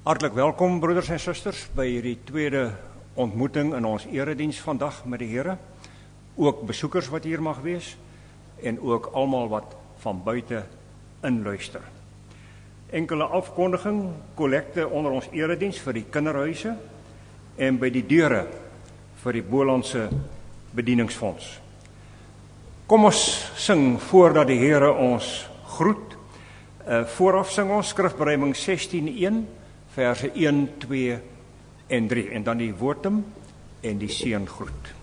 Hartlik welkom broeders en susters by hierdie tweede ontmoeting in ons erediens vandag met die Here. Ook besoekers wat hier mag wees en ook almal wat van buite inluister. Enkele afkondiging, kollekte onder ons erediens vir die kinderhuise en by die deure vir die Bolandse bedieningsfonds. Kom ons sing voordat die Here ons groet. Vooraf sing ons skrifberuiming 16:1 verse 1, 2 en 3 en dan die woordem en die seëngroet.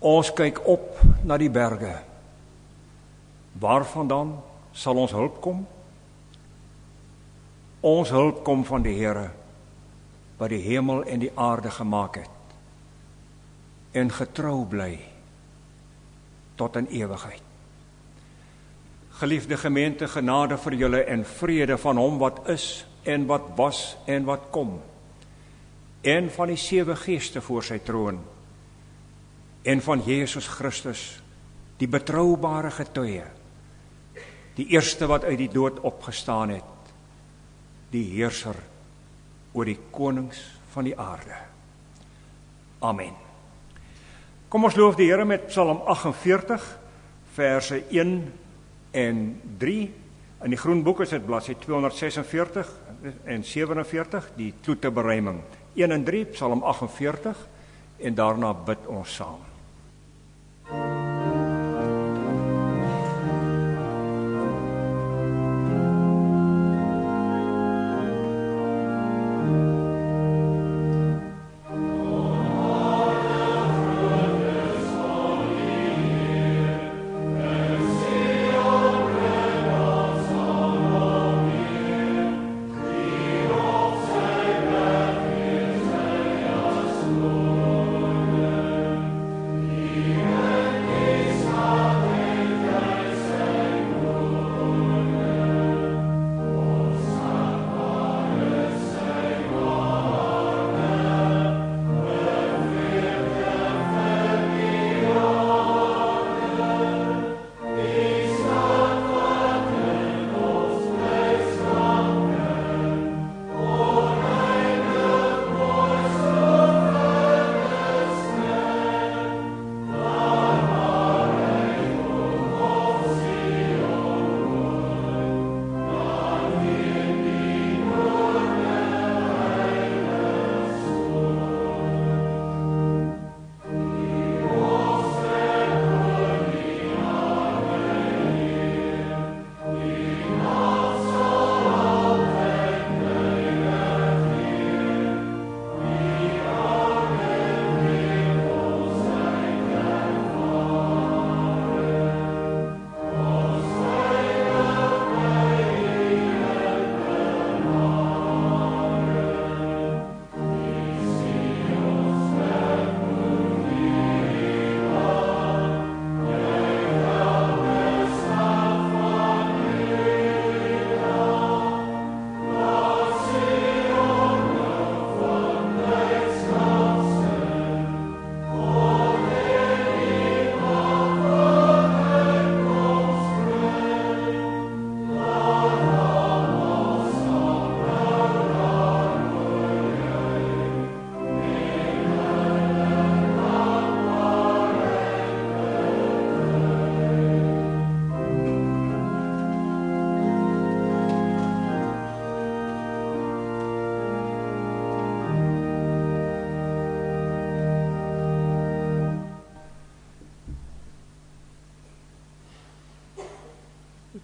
Ons kyk op na die berge. Waarvandaan sal ons hulp kom? Ons hulp kom van die Here, wat die hemel en die aarde gemaak het, en getrou bly tot in ewigheid. Geliefde gemeente, genade vir julle en vrede van hom wat is en wat was en wat kom, en van die 7 geeste voor sy troon, en van Jesus Christus, die betroubare getuie, die eerste wat uit die dood opgestaan het, die heerser oor die konings van die aarde. Amen. Kom ons loof die Here met Psalm 48, verse 1 en 3. In die groenboek is dit bladsy 246 en 47, die Kloeteberuiming. 1 en 3, Psalm 48, en daarna bid ons saam.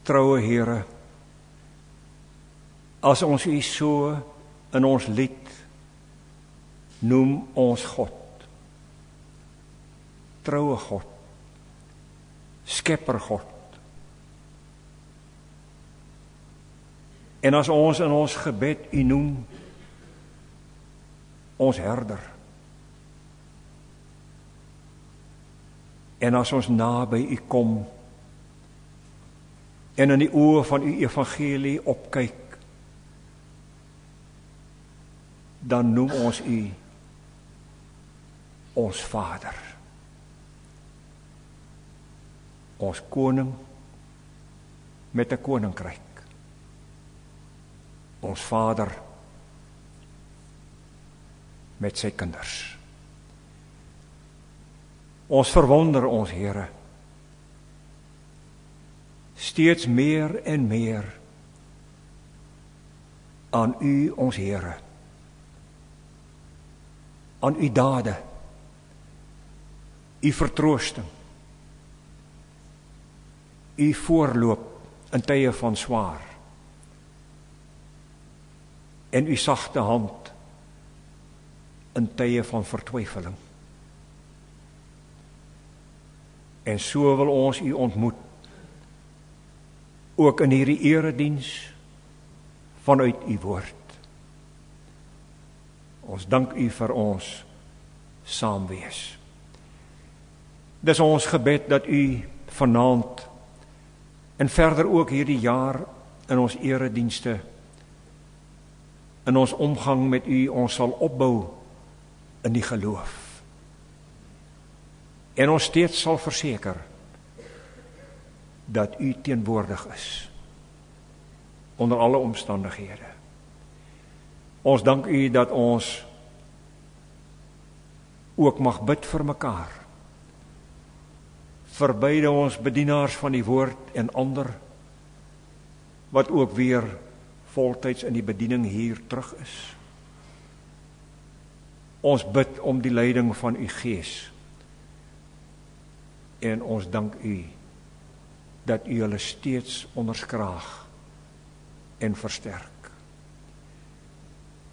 Troue Here, as ons U so in ons lied noem ons God, troue God, Skepper God. En as ons in ons gebed U noem ons herder, en as ons naby U kom en in die oë van U evangelie opkyk, dan noem ons U ons Vader, ons koning met 'n koninkryk, ons Vader met sy kinders. Ons verwonder ons Here steeds meer en meer aan U ons Here, aan U dade, U vertroosting, U voorloop in tye van swaar, en U sagte hand in tye van vertwyfeling. En so wil ons U ontmoet, ook in hierdie erediens vanuit U woord. Ons dank U vir ons saamwees. Dis ons gebed dat U vanaand en verder ook hierdie jaar in ons eredienste, in ons omgang met U, ons sal opbou in die geloof. En ons steeds sal verseker dat U teenwoordig is onder alle omstandighede. Ons dank U dat ons ook mag bid vir mekaar, vir beide ons bedienaars van die woord en ander wat ook weer voltyds in die bediening hier terug is. Ons bid om die leiding van U Gees en ons dank U dat U hulle steeds onderskraag en versterk.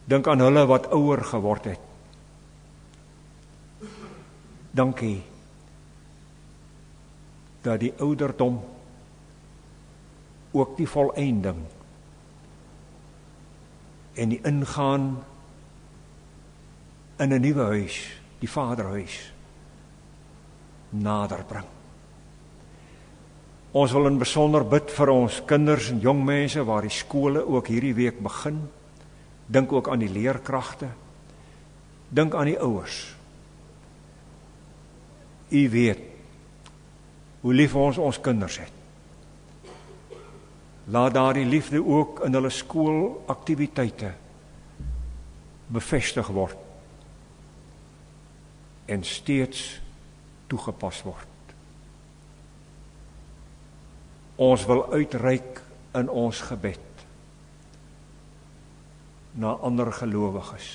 Dink aan hulle wat ouer geword het. Dankie dat die ouderdom ook die volëinding en die ingaan in 'n nuwe huis, die Vaderhuis, nader bring. Ons wil in besonder bid vir ons kinders en jong mense waar die skole ook hierdie week begin. Dink ook aan die leerkragte. Dink aan die ouers. U weet hoe lief ons kinders het. Laat daardie liefde ook in hulle skoolaktiwiteite bevestig word en steeds toegepas word. Ons wil uitreik in ons gebed na ander gelowiges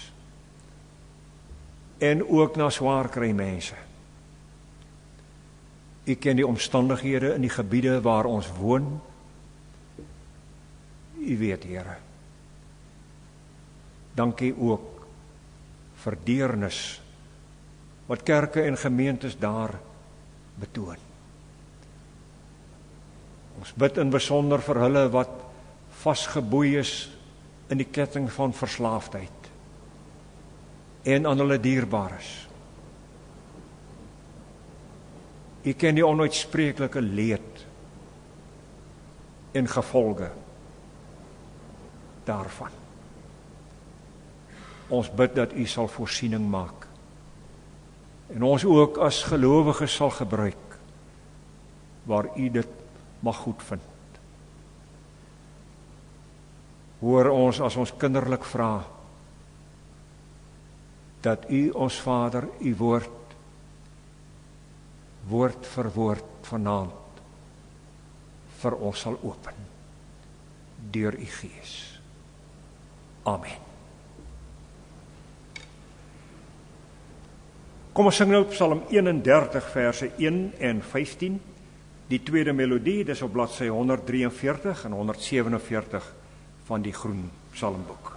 en ook na swaarkry mense. U ken die omstandighede in die gebiede waar ons woon. U weet, Here. Dankie ook vir deernis wat kerke en gemeentes daar betoon. Ons bid in besonder vir hulle wat vasgeboei is in die ketting van verslaafdheid en aan hulle dierbares. U ken die onuitspreeklike leed en gevolge daarvan. Ons bid dat U sal voorsiening maak en ons ook as gelowiges sal gebruik waar U dit mag goedvind. Hoor ons as ons kinderlik vra dat U ons Vader, U woord vir woord vanaand vir ons sal open deur U Gees. Amen. Kom ons sing nou Psalm 31 verse 1 en 15. Die tweede melodie, dis op bladsy 143 en 147 van die Groen Psalmboek.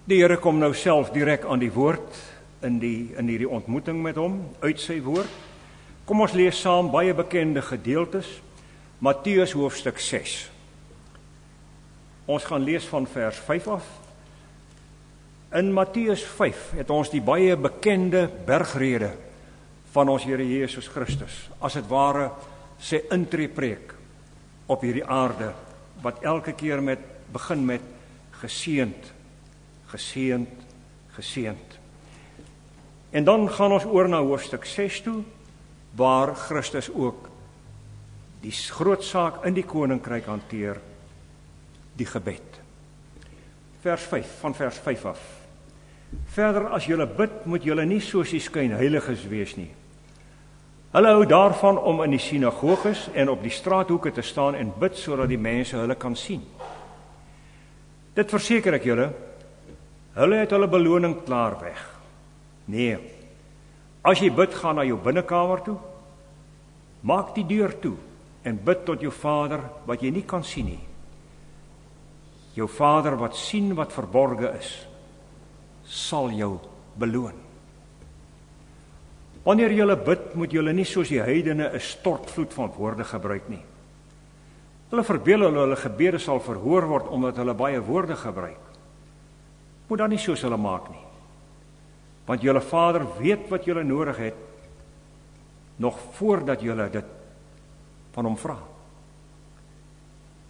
Die Here kom nou self direk aan die woord in hierdie ontmoeting met hom, uit sy woord. Kom ons lees saam baie bekende gedeeltes, Matteus hoofstuk 6. Ons gaan lees van vers 5 af. In Matteus 5 het ons die baie bekende bergrede van ons Here Jesus Christus, as het ware sy intreepreek op hierdie aarde, wat elke keer begin met geseënd, geseënd, geseënd. En dan gaan ons oor na hoofstuk 6 toe, waar Christus ook die groot saak in die koninkryk hanteer, die gebed. Vers 5, van vers 5 af. Verder, as julle bid, moet julle nie soos die skynheiliges wees nie. Hulle hou daarvan om in die sinagoges en op die straathoeke te staan en bid, sodat die mense hulle kan sien. Dit verseker ek julle, hulle het hulle beloning klaar weg. Nee, as jy bid, ga na jou binnekamer toe, maak die deur toe en bid tot jou Vader wat jy nie kan sien nie. Jou Vader wat sien wat verborge is, sal jou beloon. Wanneer julle bid, moet julle nie soos die heidene 'n stortvloed van woorde gebruik nie. Hulle verbeel hulle gebede sal verhoor word omdat hulle baie woorde gebruik. Moet dan nie soos hulle maak nie. Want julle Vader weet wat julle nodig het, nog voordat julle dit van hom vra.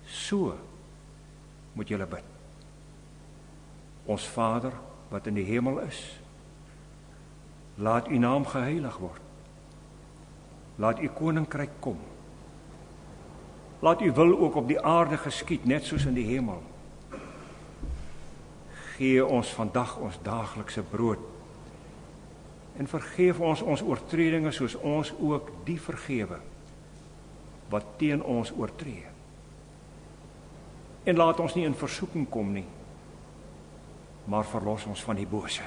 So moet julle bid. Ons Vader wat in die hemel is, laat u naam geheilig word. Laat u koninkryk kom. Laat u wil ook op die aarde geskied, net soos in die hemel. Gee ons vandag ons daaglikse brood en vergeef ons oortredinge soos ons ook die vergewe wat teen ons oortree. En laat ons nie in versoeking kom nie, maar verlos ons van die bose.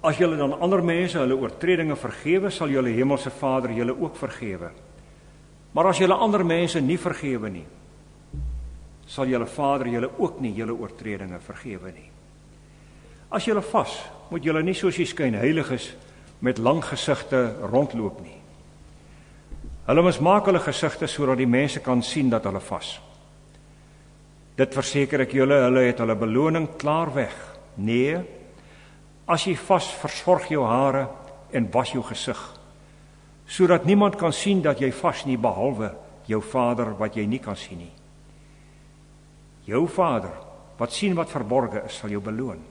As julle dan ander mense hulle oortredinge vergewe, sal julle hemelse Vader julle ook vergewe. Maar as julle ander mense nie vergewe nie, sal julle Vader julle ook nie julle oortredinge vergewe nie. As julle vas, moet julle nie soos die skynheiliges met lang gesigte rondloop nie. Hulle mismaak hulle gesigte sodat die mense kan sien dat hulle vas. Dit verseker ek julle, hulle het hulle beloning klaar weg. Nee, as jy vas, versorg jou hare en was jou gesig, sodat niemand kan sien dat jy vas nie, behalwe jou Vader wat jy nie kan sien nie. Jou Vader wat sien wat verborge is, sal jou beloon.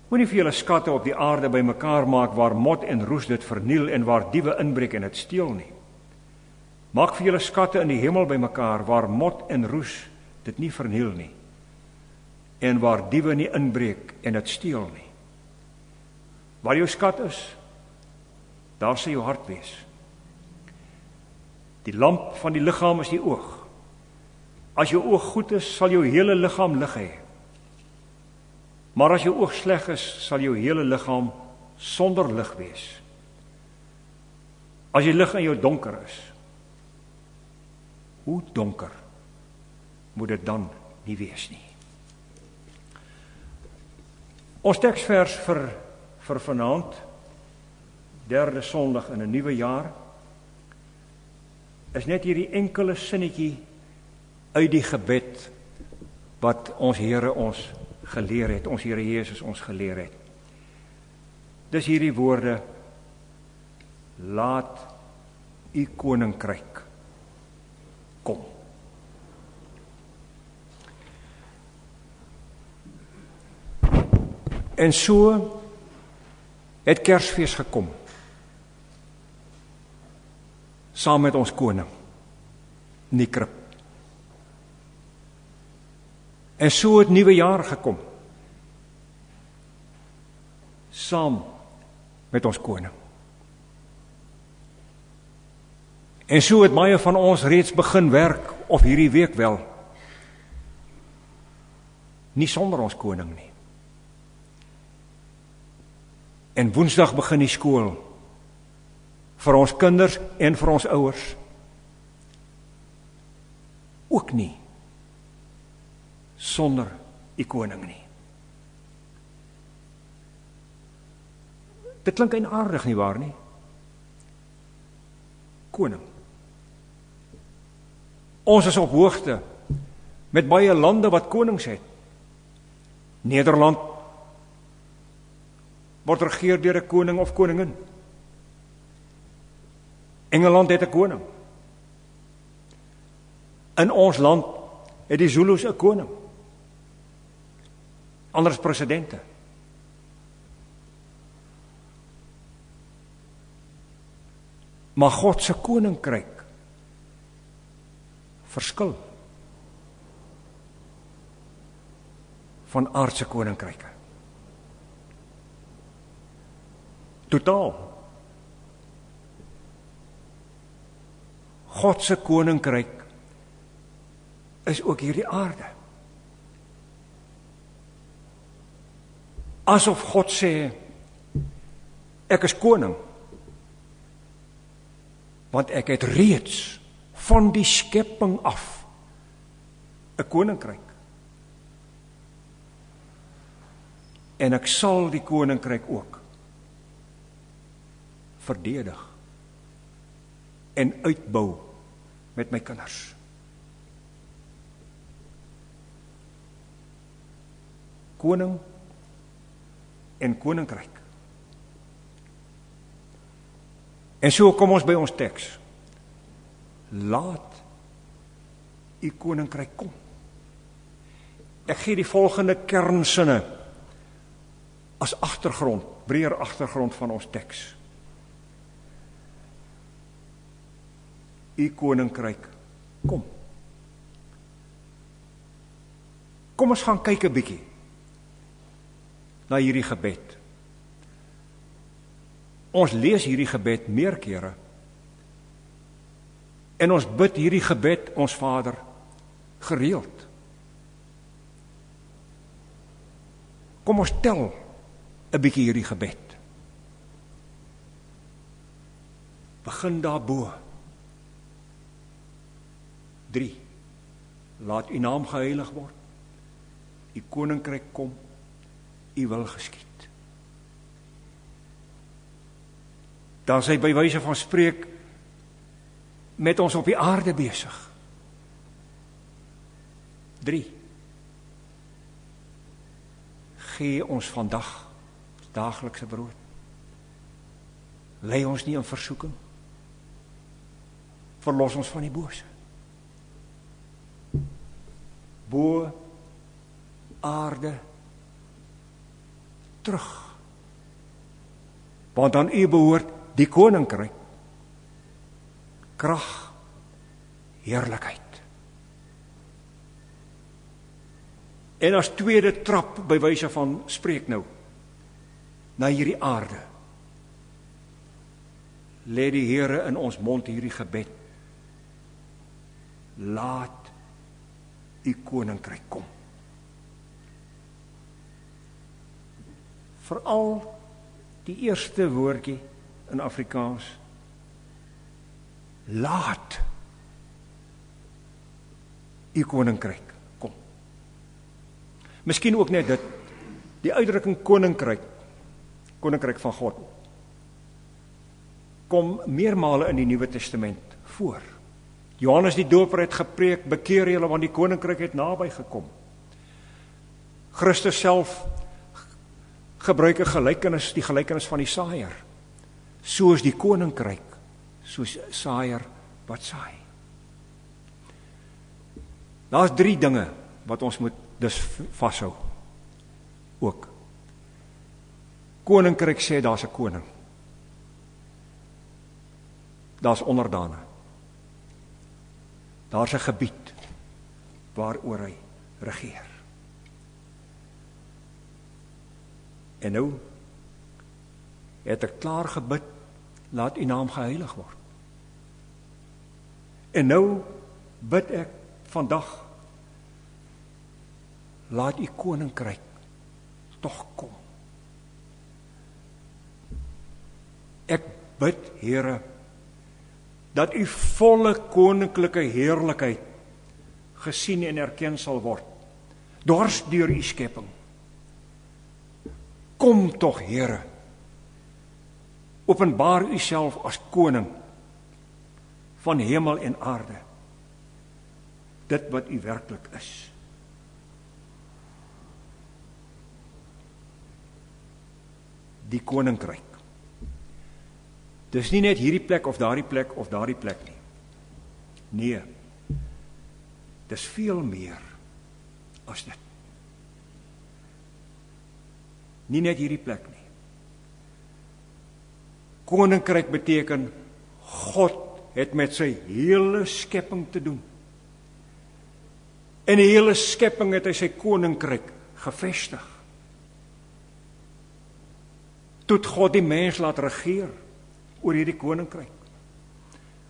Moenie vir julle skatte op die aarde bymekaar maak waar mot en roes dit verniel en waar diewe inbreek en dit steel nie. Maak vir julle skatte in die hemel bymekaar waar mot en roes dit nie verniel nie en waar diewe nie inbreek en dit steel nie. Waar jou skat is, daar sal jou hart wees. Die lamp van die liggaam is die oog. As jou oog goed is, sal jou hele liggaam lig hê. Maar as jou oog sleg is, sal jou hele liggaam sonder lig wees. As die lig in jou donker is, hoe donker moet dit dan nie wees nie? Ons teksvers vir vanaand, derde Sondag in 'n nuwe jaar, is net hierdie enkele sinnetjie uit die gebed wat ons Here ons geleer het, ons Here Jesus ons geleer het. Dis hierdie woorde: laat u koninkryk kom. En so het Kersfees gekom, saam met ons koning in die krib. En so het nuwe jaar gekom, saam met ons koning. En so het baie van ons reeds begin werk, of hierdie week wel, nie sonder ons koning nie. En Woensdag begin die skool, vir ons kinders en vir ons ouers, ook nie sonder die koning nie. Dit klink eienaardig nie waar nie? Koning. Ons is op hoogte met baie lande wat konings het. Nederland word regeer deur 'n koning of koningin. Engeland het 'n koning. In ons land het die Zulus 'n koning. Anders presidente. Maar God se koninkryk verskil van aardse koninkryke. Totaal. God se koninkryk is ook hierdie aarde. Asof God sê, ek is koning, want ek het reeds van die skepping af 'n koninkryk. En ek sal die koninkryk ook verdedig en uitbou met my kinders. Koning en koninkryk. En so kom ons by ons teks. Laat u koninkryk kom. Ek gee die volgende kernsinne as agtergrond, breër agtergrond van ons teks. U koninkryk kom. Kom ons gaan kyk 'n bietjie na hierdie gebed. Ons lees hierdie gebed meer kere en ons bid hierdie gebed ons Vader gereeld. Kom ons tel 'n bietjie hierdie gebed. Begin daarbo. 3. Laat u naam geheilig word. U koninkryk kom. U wil geskied. Dan is hy by wyse van spreek met ons op die aarde besig. 3. Gee ons vandag daaglikse brood. Lei ons nie in versoeking. Verlos ons van die bose. Bo, aarde, terug. Want aan u behoort die koninkryk, krag, heerlikheid. En as tweede trap, by wyse van spreek nou, na hierdie aarde, lê die Here in ons mond hierdie gebed. Laat u koninkryk kom. Veral die eerste woordjie in Afrikaans. Laat u koninkryk kom. Miskien ook net dit, die uitdrukking koninkryk van God, kom meermale in die Nuwe Testament voor. Johannes die Doper het gepreek, bekeer julle want die koninkryk het naby gekom. Christus self gebruik 'n gelykenis, die gelykenis van die saaier. Soos die koninkryk, soos saaier wat saai. Daar's 3 dinge wat ons moet dus vashou. Ook. Koninkryk sê daar's 'n koning. Daar's onderdane. Daar's 'n gebied waaroor hy regeer. En nou het ek klaar gebid, laat u naam geheilig word. En nou bid ek vandag, laat u koninkryk tog kom. Ek bid, Here, dat u volle koninklike heerlikheid gesien en erken sal word, dwars deur u skepping. Kom tog, Here, openbaar u self as koning van hemel en aarde, dit wat u werklik is. Die koninkryk. Dis nie net hierdie plek of daardie plek nie. Nee, dis veel meer as dit. Nie net hierdie plek nie. Koninkryk beteken God het met sy hele skepping te doen. En die hele skepping het hy sy koninkryk gevestig. Toe het God die mens laat regeer oor hierdie koninkryk.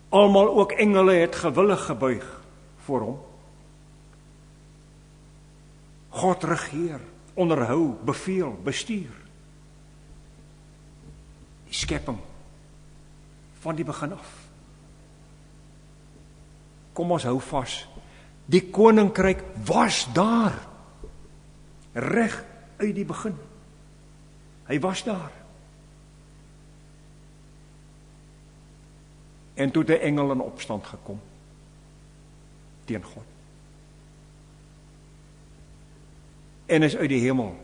Almal, ook engele, het gewillig gebuig voor hom. God regeer, onderhou, beveel, bestuur. Die skepping van die begin af. Kom ons hou vas. Die koninkryk was daar. Reg uit die begin. Hy was daar. En toe het 'n engel in opstand gekom teen God. En is uit die hemel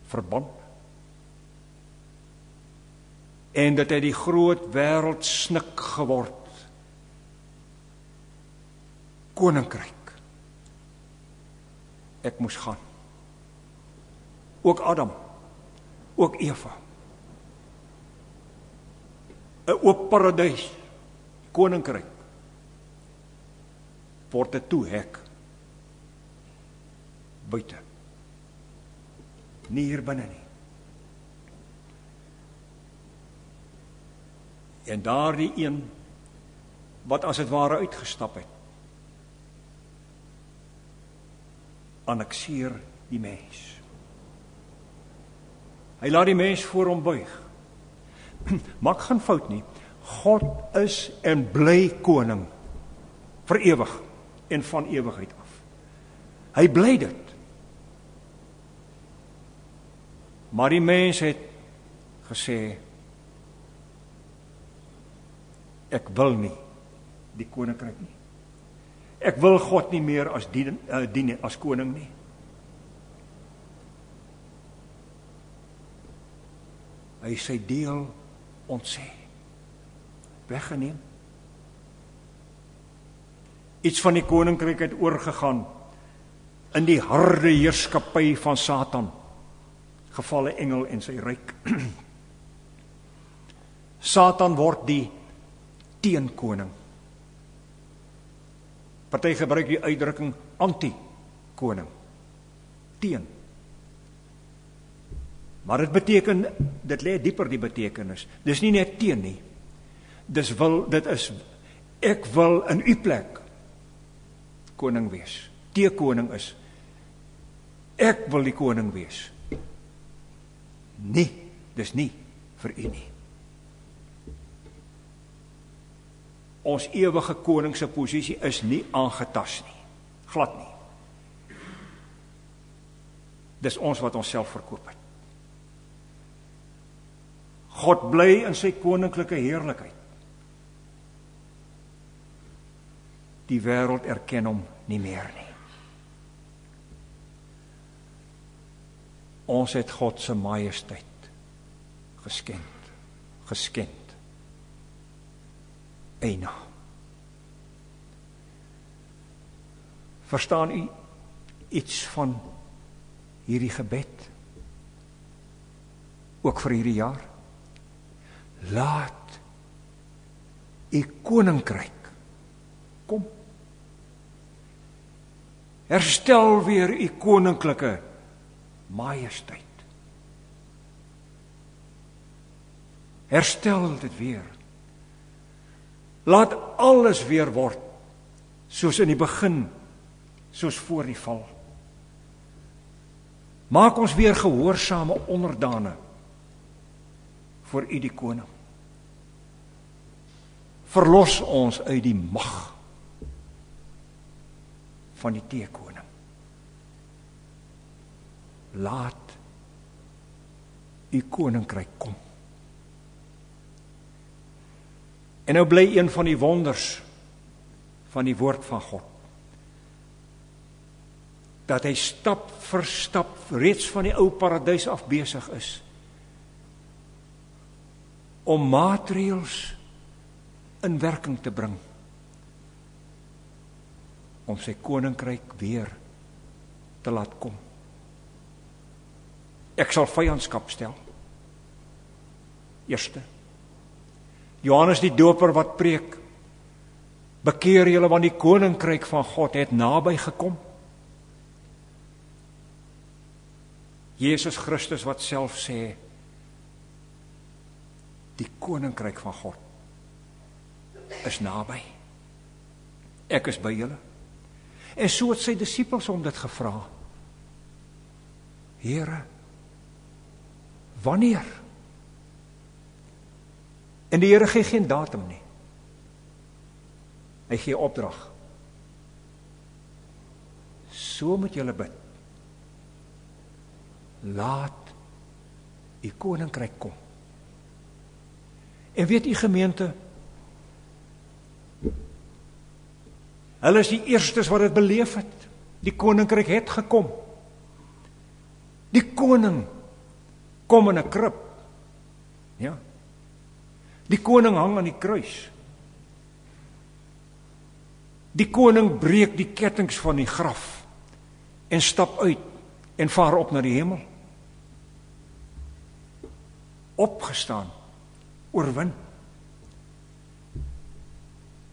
verban. En dit het die groot wêreld snik geword. Koninkryk. Ek moes gaan. Ook Adam, ook Eva. 'n oop paradys, koninkryk, word 'n toehek buite. Nie hier binne nie. En daardie een wat as het ware uitgestap het, annexeer die mens. Hy laat die mens voor hom buig. Maak geen fout nie. God is en bly koning vir ewig en van ewigheid af. Hy bly dit. Maar die mens het gesê, ek wil nie die koninkryk nie. Ek wil God nie meer as dien as koning nie. Hy sy deel ontsê, weggeneem. Iets van die koninkryk het oorgegaan in die harde heerskappy van Satan, gevalle engel en sy ryk. Satan word die teenkoning. Party gebruik die uitdrukking anti-koning. teen. Maar dit beteken, dit lê dieper die betekenis. Dis nie net teen nie. Ek wil in u plek koning wees. Teekoning is, ek wil die koning wees. Nee, dis nie vir u nie. Ons ewige koning se posisie is nie aangetast nie. Glad nie. Dis ons wat onsself verkoop het. God bly in sy koninklike heerlikheid. Die wêreld erken hom nie meer nie. Ons het God se majesteit geskend. Eina. Verstaan u iets van hierdie gebed? Ook vir hierdie jaar? Laat u koninkryk kom. Herstel weer u koninklike majesteit. Herstel dit weer. Laat alles weer word soos in die begin, soos voor die val. Maak ons weer gehoorsame onderdane voor u die koning. Verlos ons uit die mag van die teekoning. Laat u koninkryk kom. En nou bly een van die wonders van die woord van God, dat hy stap vir stap reeds van die ou paradys af besig is om maatreëls in werking te bring om sy koninkryk weer te laat kom. Ek sal vyandskap stel. Eerste, Johannes die Doper wat preek, bekeer julle want die koninkryk van God het naby gekom. Jesus Christus wat self sê, die koninkryk van God is naby. Ek is by julle. En so het sy disippels hom dit gevra. Here, wanneer? En die Here gee geen datum nie. Hy gee opdrag. So moet julle bid. Laat u koninkryk kom. En weet u gemeente, hulle is die eerstes wat dit beleef het. Die koninkryk het gekom. Die koning kom in 'n krib. Ja. Die koning hang aan die kruis. Die koning breek die kettinge van die graf en stap uit en vaar op na die hemel. Opgestaan, oorwin.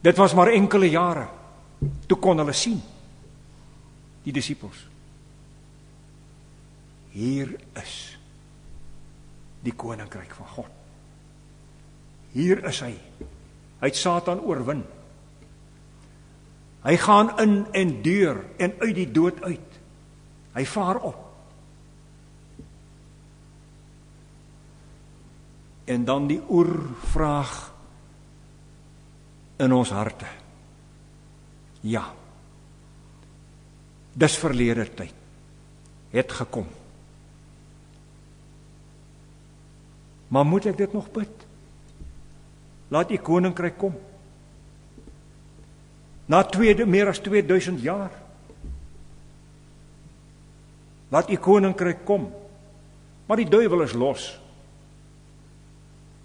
Dit was maar enkele jare. Toe kon hulle sien, die disippels. Hier is die koninkryk van God. Hier is hy. Hy het Satan oorwin. Hy gaan in en deur en uit die dood uit. Hy vaar op. En dan die oervraag in ons harte. Ja, dis verlede tyd, het gekom. Maar moet ek dit nog bid? Laat die koninkryk kom. Na meer as 2000 jaar. Laat die koninkryk kom. Maar die duiwel is los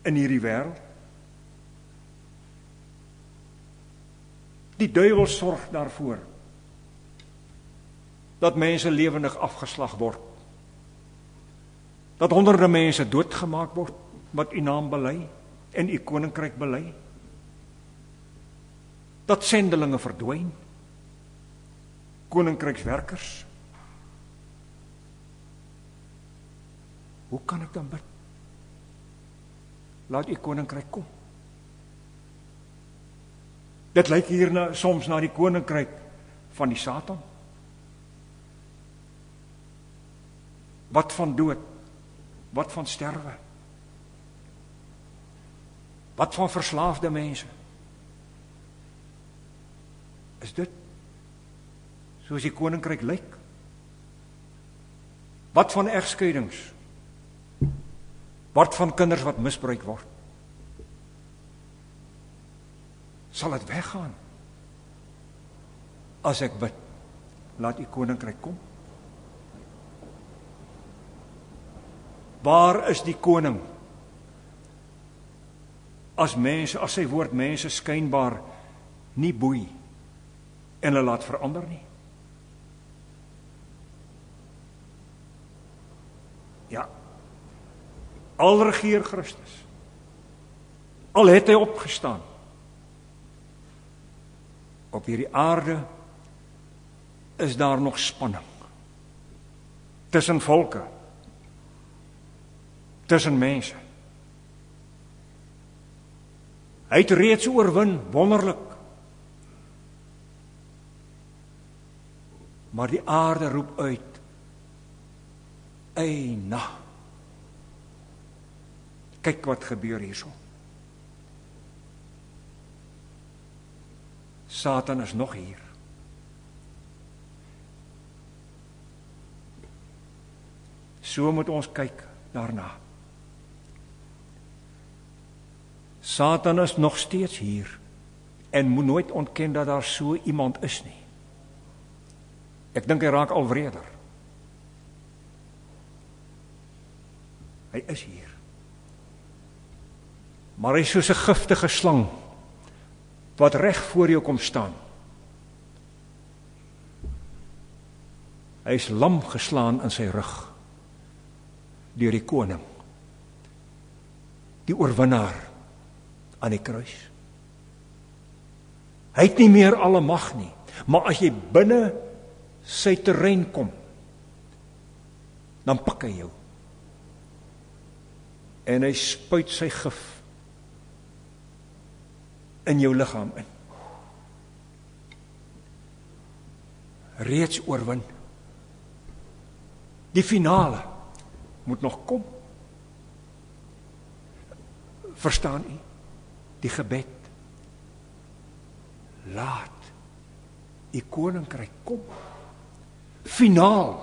in hierdie wêreld. Die duiwel sorg daarvoor dat mense lewendig afgeslag word. Dat honderde mense doodgemaak word wat u naam bely en u koninkryk bely. Dat sendelinge verdwyn. Koninkrykswerkers. Hoe kan ek dan bid? Laat u koninkryk kom. Dit lyk hier soms na die koninkryk van die Satan. Wat van dood? Wat van sterwe? Wat van verslaafde mense? Is dit soos die koninkryk lyk? Wat van egskeidings? Wat van kinders wat misbruik word? Sal dit weggaan as ek bid, laat u koninkryk kom? Waar is die koning as sy woord mense skynbaar nie boei en hulle laat verander nie? Ja, al regeer Christus, al het hy opgestaan, op hierdie aarde is daar nog spanning tussen volke, tussen mense. Hy het reeds oorwin, wonderlik. Maar die aarde roep uit, eina. Kyk wat gebeur hierso. Satan is nog hier. So moet ons kyk daarna. Satan is nog steeds hier en moet nooit ontken dat daar so iemand is nie. Ek dink hy raak al wreder. Hy is hier. Maar hy is soos 'n giftige slang wat reg voor jou kom staan. Hy is lam geslaan in sy rug deur die koning, die oorwinnaar aan die kruis. Hy het nie meer alle mag nie, maar as jy binne sy terrein kom, dan pak hy jou. En hy spuit sy gif in jou liggaam in. Reeds oorwin. Die finale moet nog kom. Verstaan u? Die gebed. Laat die koninkryk kom. Finaal.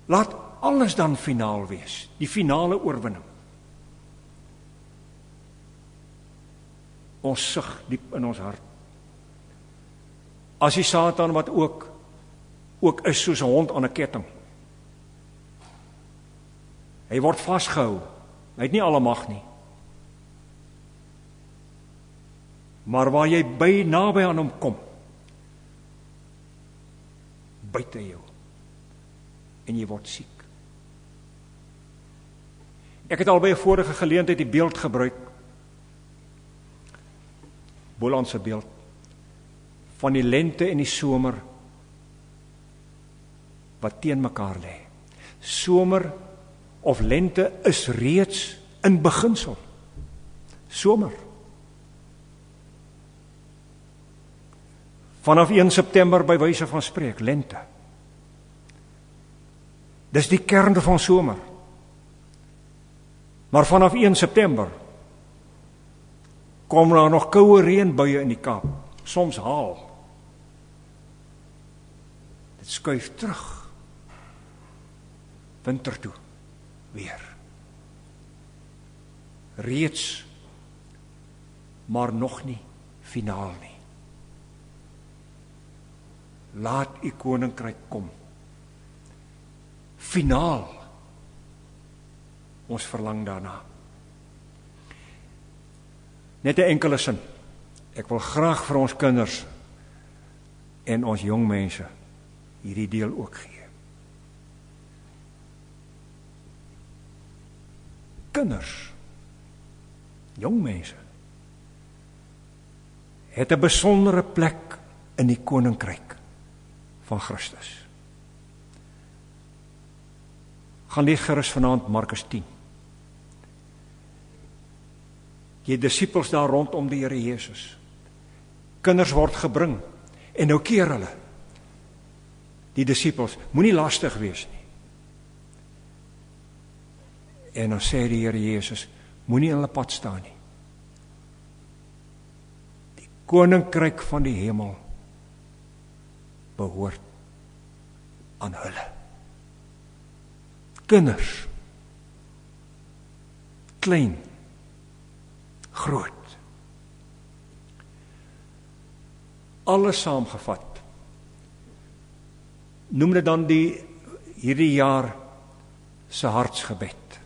Laat alles dan finaal wees. Die finale oorwinning. Ons sug diep in ons hart. As die Satan wat ook is soos 'n hond aan 'n ketting. Hy word vasgehou. Hy het nie alle mag nie. Maar waar jy naby aan hom kom, byt hy jou. En jy word siek. Ek het al by 'n vorige geleentheid die beeld gebruik, Boland se beeld, van die lente en die somer wat teen mekaar lê. Somer of lente is reeds in beginsel. Somer. Vanaf 1 September by wyse van spreek, lente. Dis die kern van somer. Maar vanaf 1 September kom daar nog koue reënbuie in die Kaap, soms haal. Dit skuif terug winter toe weer. Reeds, maar nog nie finaal nie. Laat u koninkryk kom. Finaal. Ons verlang daarna. Net 'n enkele sin. Ek wil graag vir ons kinders en ons jong mense hierdie deel ook gee. Kinders, jong mense, het 'n besondere plek in die koninkryk van Christus. Gaan lees gerus vanaand Markus 10. Jy disippels daar rondom die Here Jesus. Kinders word gebring en nou keer hulle. Die disippels, moenie lastig wees nie. En dan sê die Here Jesus, moenie in hulle pad staan nie. Die koninkryk van die hemel behoort aan hulle. Kinders, klein, groot. Alles saamgevat. Noem dit dan hierdie jaar se hartsgebed.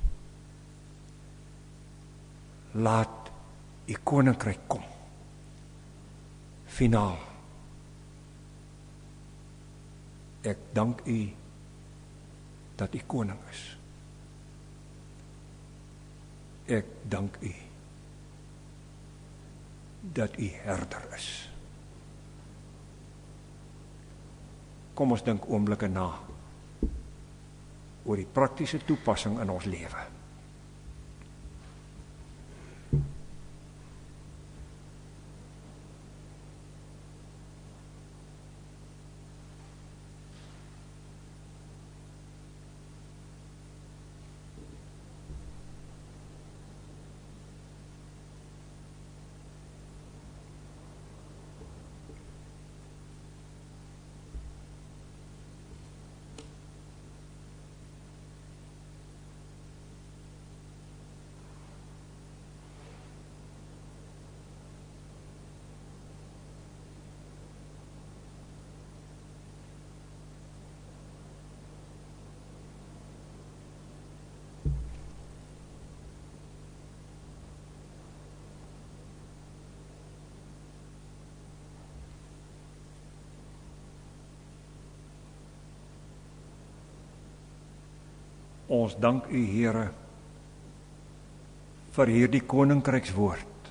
Laat die koninkryk kom. Finaal. Ek dank u dat u koning is. Ek dank u dat u herder is. Kom ons dink oomblikke na oor die praktiese toepassing in ons lewe. Ons dank u, Here, vir hierdie koninkrykswoord.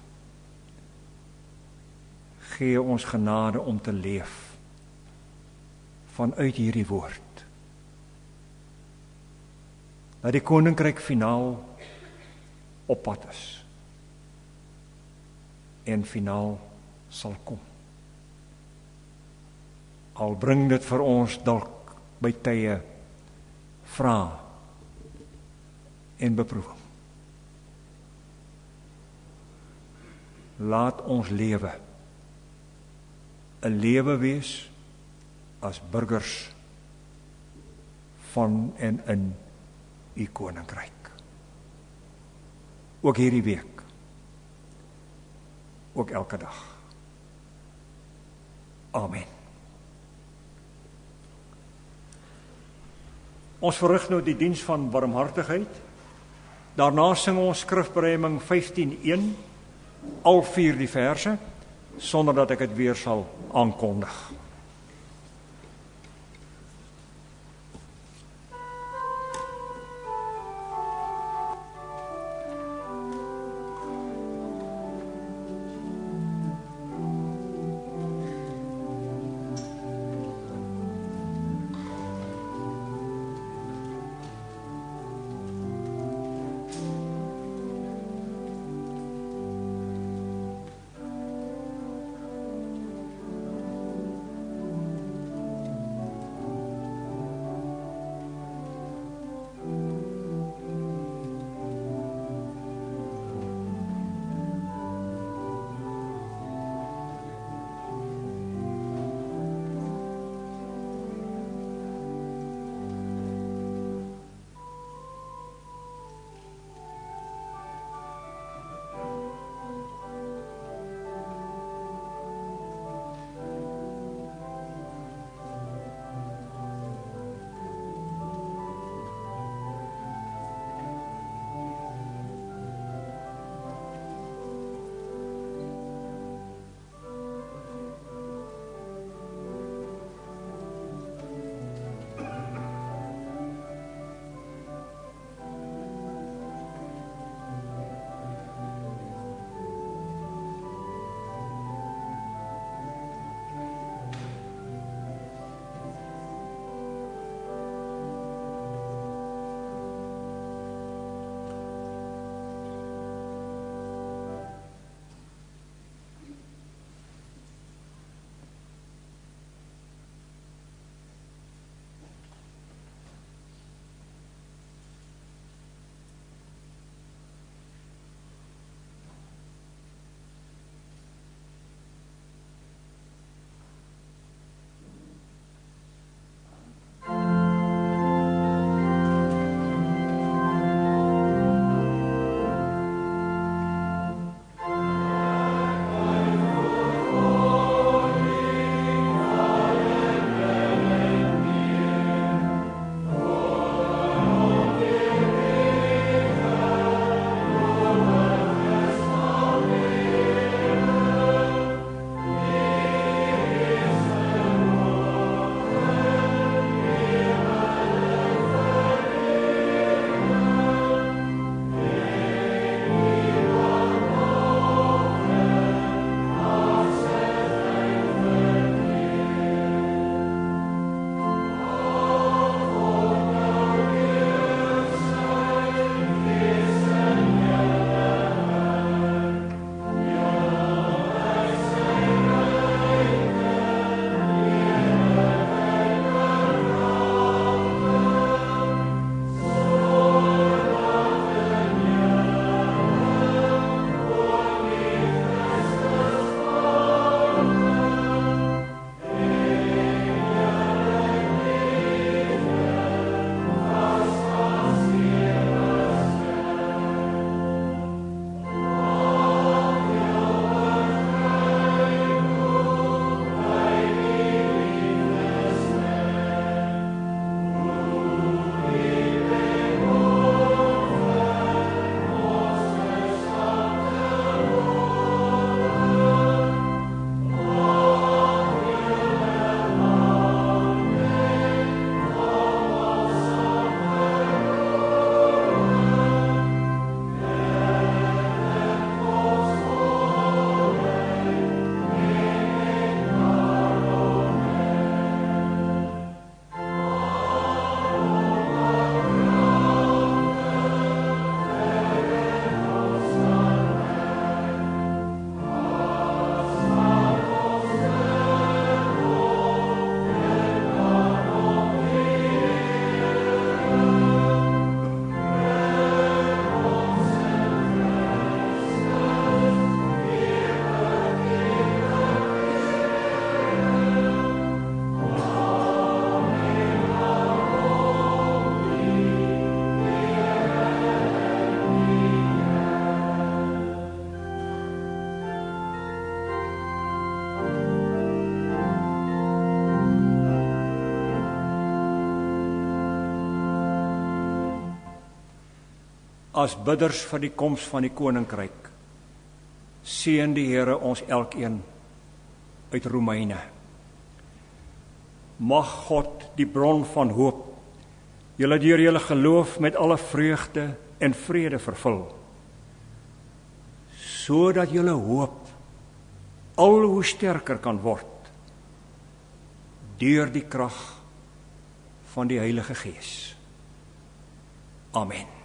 Gee ons genade om te leef vanuit hierdie woord. Dat die koninkryk finaal op pad is en finaal sal kom. Al bring dit vir ons dalk by tye vrae en beproewing. Laat ons lewe 'n lewe wees as burgers van en in u koninkryk. Ook hierdie week. Ook elke dag. Amen. Ons verrig nou die diens van barmhartigheid. Daarna sing ons skrifberuiming 15:1, al 4 die verse, sonder dat ek dit weer sal aankondig. as bidders vir die koms van die koninkryk, seën die Here ons elkeen uit Romeine. Mag God, die bron van hoop, julle deur julle geloof met alle vreugde en vrede vervul, sodat julle hoop al hoe sterker kan word deur die krag van die Heilige Gees. Amen.